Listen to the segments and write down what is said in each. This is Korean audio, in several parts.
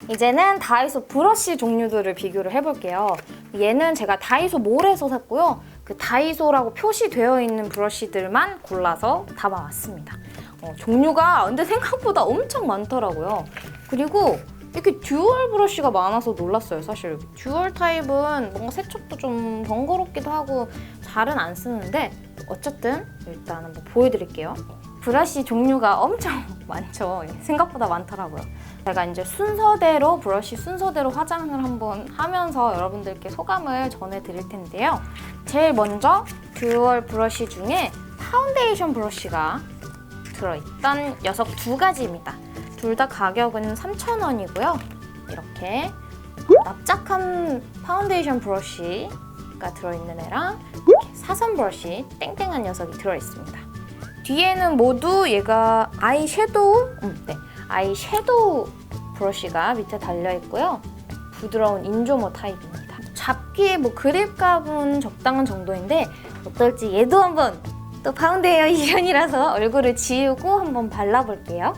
이제는 다이소 브러쉬 종류들을 비교를 해볼게요. 얘는 제가 다이소 몰에서 샀고요. 그 다이소라고 표시되어 있는 브러쉬들만 골라서 담아왔습니다. 종류가 근데 생각보다 엄청 많더라고요. 그리고 이렇게 듀얼 브러쉬가 많아서 놀랐어요, 사실. 듀얼 타입은 뭔가 세척도 좀 번거롭기도 하고 잘은 안 쓰는데 어쨌든 일단 한번 보여드릴게요. 브러쉬 종류가 엄청 많죠. 생각보다 많더라고요. 제가 이제 순서대로 브러쉬 순서대로 화장을 한번 하면서 여러분들께 소감을 전해드릴 텐데요. 제일 먼저 듀얼 브러쉬 중에 파운데이션 브러쉬가 들어있던 녀석 두 가지입니다. 둘 다 가격은 3,000원이고요. 이렇게 납작한 파운데이션 브러쉬가 들어있는 애랑 이렇게 사선 브러쉬 땡땡한 녀석이 들어있습니다. 뒤에는 모두 얘가 아이섀도우 브러쉬가 밑에 달려있고요. 부드러운 인조모 타입입니다. 잡기에 그립감은 적당한 정도인데 어떨지 얘도 한번 또 파운데이션이라서 얼굴을 지우고 한번 발라볼게요.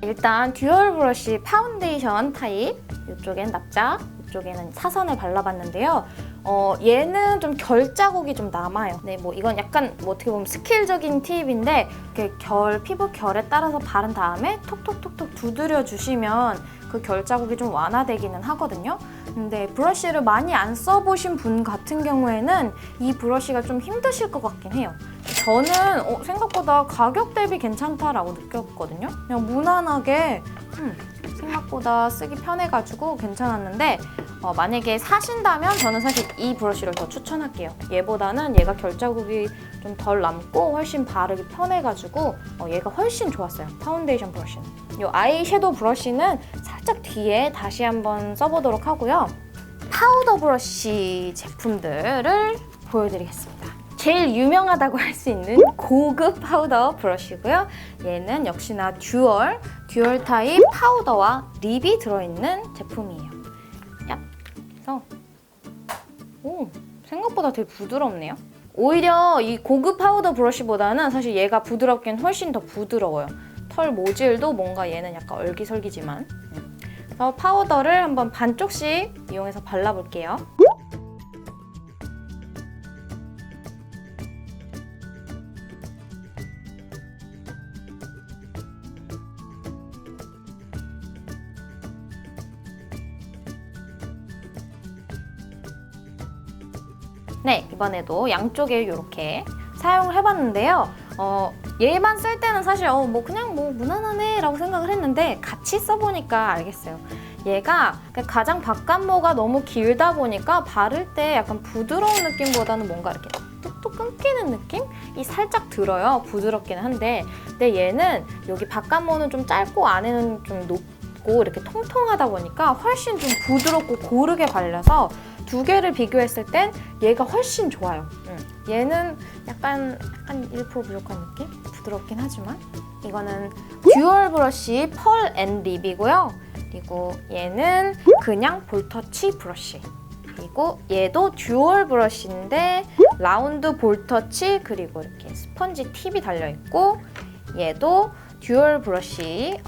일단 듀얼 브러쉬 파운데이션 타입, 이쪽엔 납작, 이쪽에는 사선을 발라봤는데요. 얘는 좀 결 자국이 좀 남아요. 네, 이건 약간 어떻게 보면 스킬적인 팁인데 이렇게 피부 결에 따라서 바른 다음에 톡톡톡톡 두드려 주시면 그 결 자국이 좀 완화되기는 하거든요. 근데 브러쉬를 많이 안 써보신 분 같은 경우에는 이 브러쉬가 좀 힘드실 것 같긴 해요. 저는 생각보다 가격 대비 괜찮다라고 느꼈거든요. 그냥 무난하게 생각보다 쓰기 편해가지고 괜찮았는데 만약에 사신다면 저는 사실 이 브러쉬를 더 추천할게요. 얘보다는 얘가 결자국이 좀 덜 남고 훨씬 바르기 편해가지고 얘가 훨씬 좋았어요. 파운데이션 브러쉬는. 이 아이섀도우 브러쉬는 살짝 뒤에 다시 한번 써보도록 하고요. 파우더 브러쉬 제품들을 보여드리겠습니다. 제일 유명하다고 할 수 있는 고급 파우더 브러쉬고요. 얘는 역시나 듀얼 타입 파우더와 립이 들어있는 제품이에요. 그래서 생각보다 되게 부드럽네요. 오히려 이 고급 파우더 브러쉬보다는 사실 얘가 부드럽긴 훨씬 더 부드러워요. 털 모질도 뭔가 얘는 약간 얼기설기지만. 그래서 파우더를 한번 반쪽씩 이용해서 발라볼게요. 네, 이번에도 양쪽에 이렇게 사용을 해봤는데요. 얘만 쓸 때는 사실 그냥 무난하네 라고 생각을 했는데 같이 써보니까 알겠어요. 얘가 가장 바깥모가 너무 길다 보니까 바를 때 약간 부드러운 느낌보다는 뭔가 이렇게 뚝뚝 끊기는 느낌이 살짝 들어요. 부드럽긴 한데 근데 얘는 여기 바깥모는 좀 짧고 안에는 좀 높고 이렇게 통통하다 보니까 훨씬 좀 부드럽고 고르게 발려서 두 개를 비교했을 땐 얘가 훨씬 좋아요. 얘는 약간 1% 부족한 느낌? 부드럽긴 하지만 이거는 듀얼 브러쉬 펄 앤 립이고요. 그리고 얘는 그냥 볼터치 브러쉬. 그리고 얘도 듀얼 브러쉬인데 라운드 볼터치 그리고 이렇게 스펀지 팁이 달려있고 얘도 듀얼 브러쉬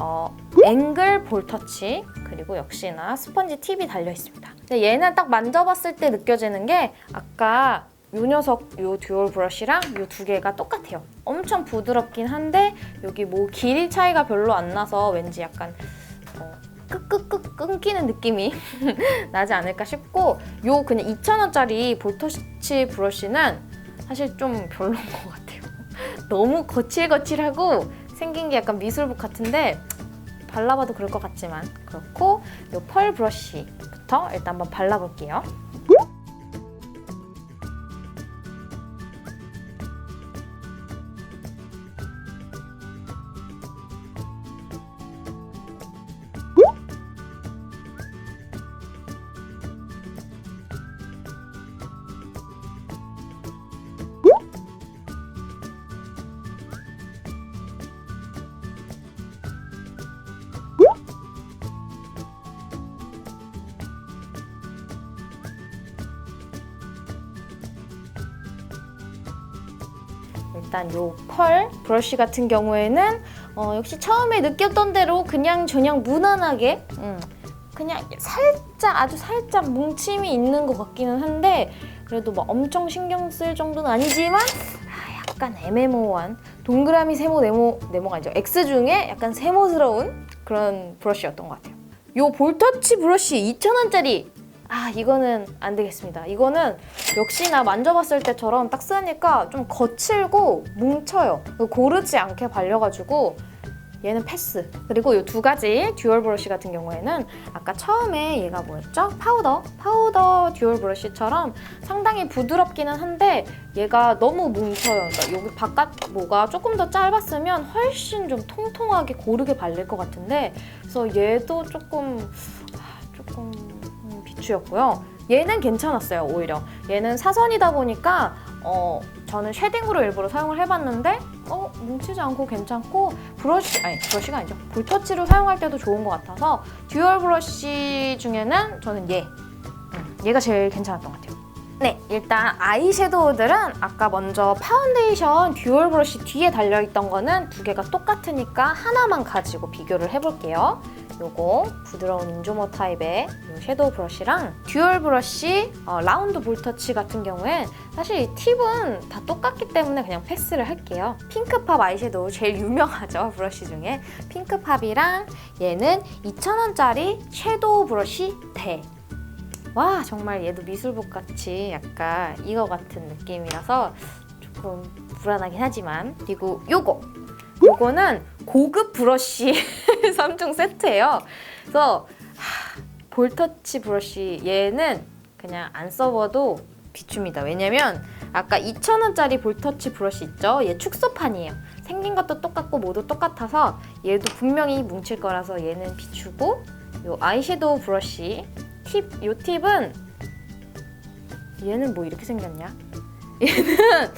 앵글 볼터치 그리고 역시나 스펀지 팁이 달려있습니다. 근데 얘는 딱 만져봤을 때 느껴지는 게 아까 이 녀석 이 듀얼 브러쉬랑 이 두 개가 똑같아요. 엄청 부드럽긴 한데 여기 길이 차이가 별로 안 나서 왠지 약간 끄끄끄 끊기는 느낌이 나지 않을까 싶고 요 그냥 2,000원짜리 볼터치 브러쉬는 사실 좀 별로인 것 같아요. 너무 거칠거칠하고 생긴 게 약간 미술복 같은데 발라봐도 그럴 것 같지만 그렇고 이 펄 브러쉬부터 일단 한번 발라볼게요. 일단 요 펄 브러쉬 같은 경우에는 역시 처음에 느꼈던 대로 그냥 저냥 무난하게 그냥 살짝 아주 살짝 뭉침이 있는 것 같기는 한데 그래도 막 엄청 신경 쓸 정도는 아니지만 약간 애매모호한 동그라미 세모 네모가 아니죠. X 중에 약간 세모스러운 그런 브러쉬였던 것 같아요. 요 볼터치 브러쉬 2,000원짜리 이거는 안 되겠습니다. 이거는 역시나 만져봤을 때처럼 딱 쓰니까 좀 거칠고 뭉쳐요. 고르지 않게 발려가지고 얘는 패스. 그리고 이 두 가지 듀얼 브러쉬 같은 경우에는 아까 처음에 얘가 뭐였죠? 파우더 듀얼 브러쉬처럼 상당히 부드럽기는 한데 얘가 너무 뭉쳐요. 그러니까 여기 바깥 모가 조금 더 짧았으면 훨씬 좀 통통하게 고르게 발릴 것 같은데 그래서 얘도 조금 비추였고요. 얘는 괜찮았어요. 오히려 얘는 사선이다 보니까 저는 쉐딩으로 일부러 사용을 해봤는데 뭉치지 않고 괜찮고 브러쉬가 아니죠. 볼터치로 사용할 때도 좋은 것 같아서 듀얼 브러쉬 중에는 저는 얘가 제일 괜찮았던 것 같아요. 네, 일단 아이섀도우들은 아까 먼저 파운데이션 듀얼 브러쉬 뒤에 달려있던 거는 두 개가 똑같으니까 하나만 가지고 비교를 해볼게요. 요거 부드러운 인조모 타입의 요 섀도우 브러쉬랑 듀얼 브러쉬 라운드 볼터치 같은 경우엔 사실 이 팁은 다 똑같기 때문에 그냥 패스를 할게요. 핑크팝 아이섀도우 제일 유명하죠, 브러쉬 중에. 핑크팝이랑 얘는 2,000원짜리 섀도우 브러쉬 대. 와, 정말 얘도 미술복 같이 약간 이거 같은 느낌이라서 조금 불안하긴 하지만. 그리고 요거는 고급 브러쉬 3종 세트예요. 그래서 볼터치 브러쉬 얘는 그냥 안 써봐도 비춥니다. 왜냐면 아까 2,000원짜리 볼터치 브러쉬 있죠? 얘 축소판이에요. 생긴 것도 똑같고 모두 똑같아서 얘도 분명히 뭉칠 거라서 얘는 비추고 요 아이섀도우 브러쉬 요 팁은 얘는 뭐 이렇게 생겼냐? 얘는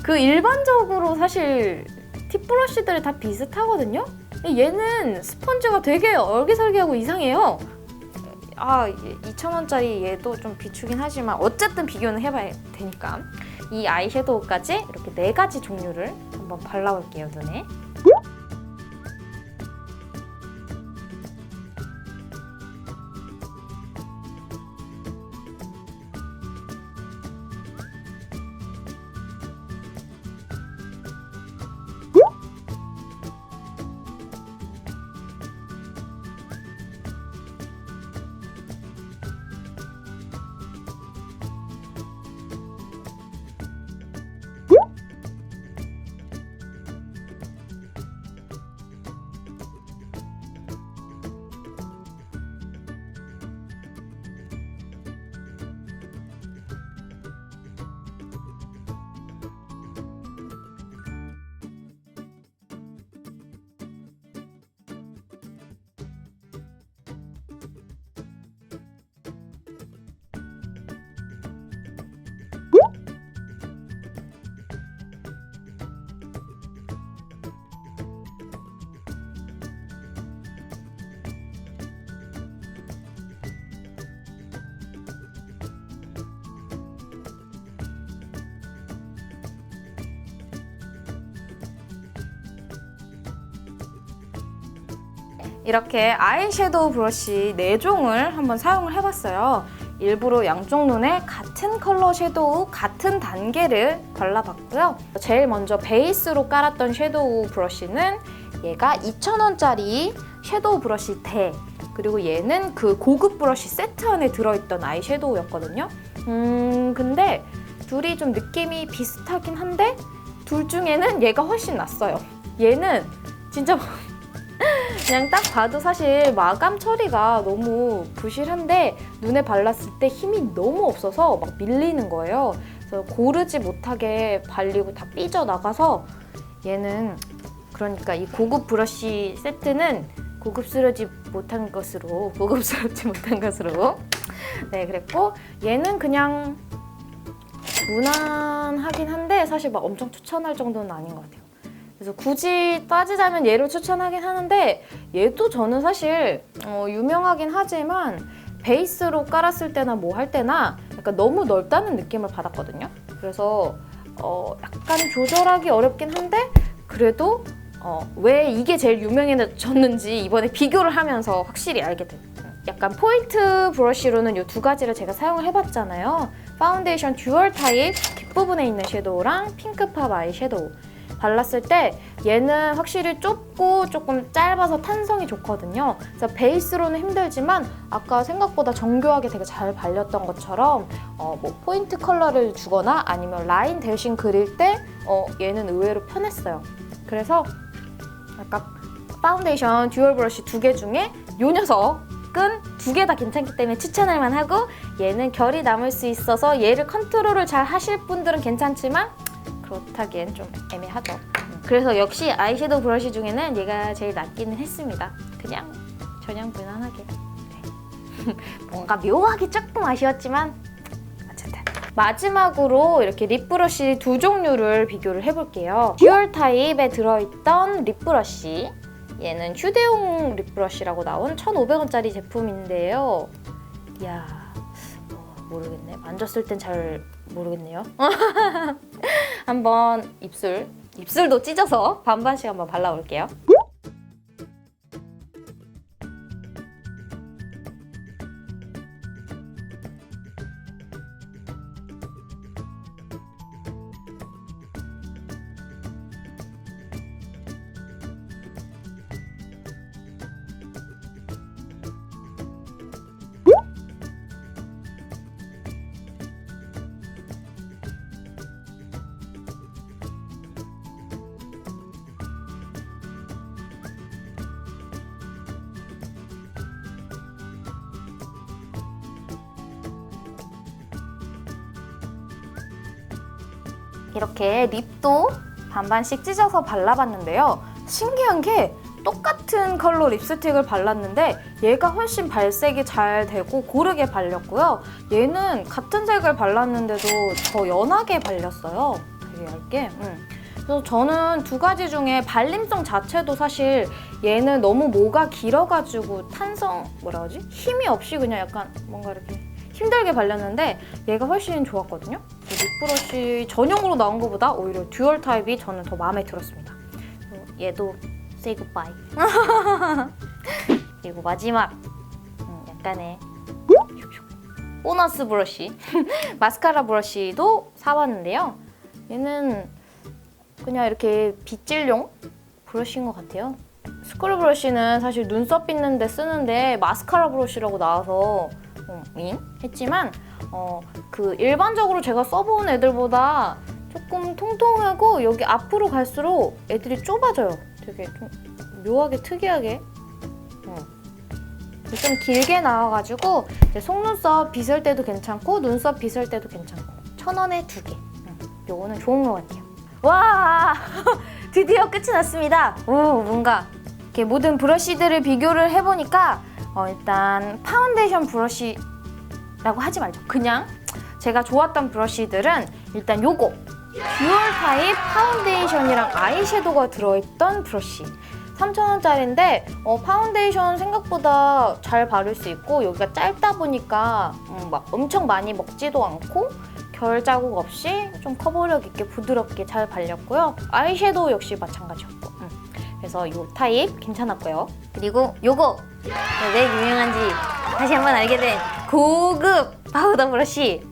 그 일반적으로 사실 팁 브러쉬들이 다 비슷하거든요? 얘는 스펀지가 되게 얼기설기하고 이상해요. 2,000원짜리 얘도 좀 비추긴 하지만 어쨌든 비교는 해봐야 되니까 이 아이섀도우까지 이렇게 4가지 종류를 한번 발라볼게요, 눈에. 이렇게 아이섀도우 브러쉬 4종을 한번 사용을 해봤어요. 일부러 양쪽 눈에 같은 컬러 섀도우 같은 단계를 발라봤고요. 제일 먼저 베이스로 깔았던 섀도우 브러쉬는 얘가 2,000원짜리 섀도우 브러쉬 대, 그리고 얘는 그 고급 브러쉬 세트 안에 들어있던 아이섀도우였거든요. 근데 둘이 좀 느낌이 비슷하긴 한데 둘 중에는 얘가 훨씬 낫어요. 얘는 진짜 그냥 딱 봐도 사실 마감 처리가 너무 부실한데 눈에 발랐을 때 힘이 너무 없어서 막 밀리는 거예요. 그래서 고르지 못하게 발리고 다 삐져나가서 얘는, 그러니까 이 고급 브러쉬 세트는 고급스럽지 못한 것으로 네, 그랬고 얘는 그냥 무난하긴 한데 사실 막 엄청 추천할 정도는 아닌 것 같아요. 그래서 굳이 따지자면 얘를 추천하긴 하는데 얘도 저는 사실 유명하긴 하지만 베이스로 깔았을 때나 뭐 할 때나 약간 너무 넓다는 느낌을 받았거든요. 그래서 약간 조절하기 어렵긴 한데 그래도 왜 이게 제일 유명해졌는지 이번에 비교를 하면서 확실히 알게 됐어요. 약간 포인트 브러쉬로는 이 두 가지를 제가 사용을 해봤잖아요. 파운데이션 듀얼 타입 뒷부분에 있는 섀도우랑 핑크팝 아이섀도우 발랐을 때 얘는 확실히 좁고 조금 짧아서 탄성이 좋거든요. 그래서 베이스로는 힘들지만 아까 생각보다 정교하게 되게 잘 발렸던 것처럼 뭐 포인트 컬러를 주거나 아니면 라인 대신 그릴 때 얘는 의외로 편했어요. 그래서 약간 파운데이션 듀얼 브러쉬 두 개 중에 요 녀석은 두 개 다 괜찮기 때문에 추천할 만하고 얘는 결이 남을 수 있어서 얘를 컨트롤을 잘 하실 분들은 괜찮지만 그렇다기엔 좀 애매하죠. 그래서 역시 아이섀도우 브러쉬 중에는 얘가 제일 낫기는 했습니다. 그냥 무난하게. 네. 뭔가 묘하게 조금 아쉬웠지만 어쨌든. 마지막으로 이렇게 립 브러쉬 두 종류를 비교를 해볼게요. 듀얼 타입에 들어있던 립 브러쉬 얘는 휴대용 립 브러쉬라고 나온 1,500원짜리 제품인데요. 이야, 모르겠네. 만졌을 땐 잘 모르겠네요. 한번 입술도 찢어서 반반씩 한번 발라볼게요. 이렇게 립도 반반씩 찢어서 발라봤는데요. 신기한 게 똑같은 컬러 립스틱을 발랐는데 얘가 훨씬 발색이 잘 되고 고르게 발렸고요. 얘는 같은 색을 발랐는데도 더 연하게 발렸어요. 되게 얇게. 그래서 저는 두 가지 중에 발림성 자체도 사실 얘는 너무 모가 길어가지고 힘이 없이 그냥 약간 뭔가 이렇게 힘들게 발렸는데 얘가 훨씬 좋았거든요. 립브러쉬 전용으로 나온 것보다 오히려 듀얼 타입이 저는 더 마음에 들었습니다. 얘도 say goodbye. 그리고 마지막 약간의 보너스 브러쉬 마스카라 브러쉬도 사봤는데요. 얘는 그냥 이렇게 빗질용 브러쉬인 것 같아요. 스크류 브러쉬는 사실 눈썹 빗는데 쓰는데 마스카라 브러쉬라고 나와서 했지만 그 일반적으로 제가 써본 애들보다 조금 통통하고 여기 앞으로 갈수록 애들이 좁아져요. 되게 좀 묘하게 특이하게 좀 길게 나와가지고 이제 속눈썹 빗을 때도 괜찮고 눈썹 빗을 때도 괜찮고 1,000원에 2개. 요거는 좋은 것 같아요. 와 드디어 끝이 났습니다. 오 뭔가 이렇게 모든 브러쉬들을 비교를 해보니까 일단 파운데이션 브러쉬라고 하지 말죠. 그냥 제가 좋았던 브러쉬들은 일단 요거 듀얼 타입 파운데이션이랑 아이섀도우가 들어있던 브러쉬 3,000원짜리인데 파운데이션 생각보다 잘 바를 수 있고 여기가 짧다 보니까 막 엄청 많이 먹지도 않고 결 자국 없이 좀 커버력 있게 부드럽게 잘 발렸고요. 아이섀도우 역시 마찬가지였고 그래서 이 타입 괜찮았고요. 그리고 요거 왜 유명한지 다시 한번 알게 된 고급 파우더 브러쉬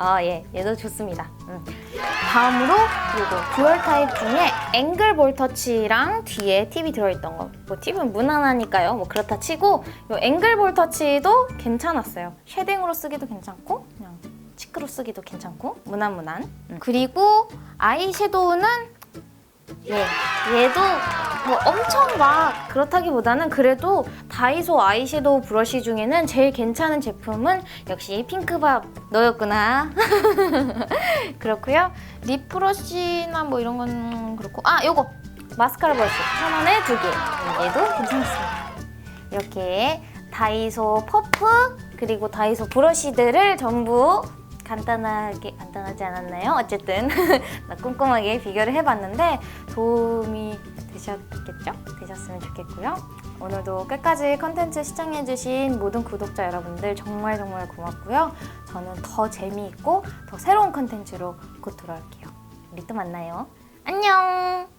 얘도 좋습니다. 다음으로 요거 듀얼 타입 중에 앵글 볼 터치랑 뒤에 팁이 들어있던 거 뭐 팁은 무난하니까요. 뭐 그렇다 치고 요 앵글 볼 터치도 괜찮았어요. 쉐딩으로 쓰기도 괜찮고 그냥 치크로 쓰기도 괜찮고 무난무난. 그리고 아이섀도우는 얘도 뭐 엄청 막 그렇다기보다는 그래도 다이소 아이섀도우 브러쉬 중에는 제일 괜찮은 제품은 역시 핑크밥 너였구나. 그렇고요. 립 브러쉬나 뭐 이런 건 그렇고 요거 마스카라 브러쉬 1,000원에 2개. 얘도 괜찮습니다. 이렇게 다이소 퍼프 그리고 다이소 브러쉬들을 전부 간단하지 않았나요? 어쨌든 꼼꼼하게 비교를 해봤는데 도움이 되셨으면 좋겠고요. 오늘도 끝까지 컨텐츠 시청해주신 모든 구독자 여러분들 정말 고맙고요. 저는 더 재미있고 더 새로운 컨텐츠로 곧 돌아올게요. 우리 또 만나요. 안녕.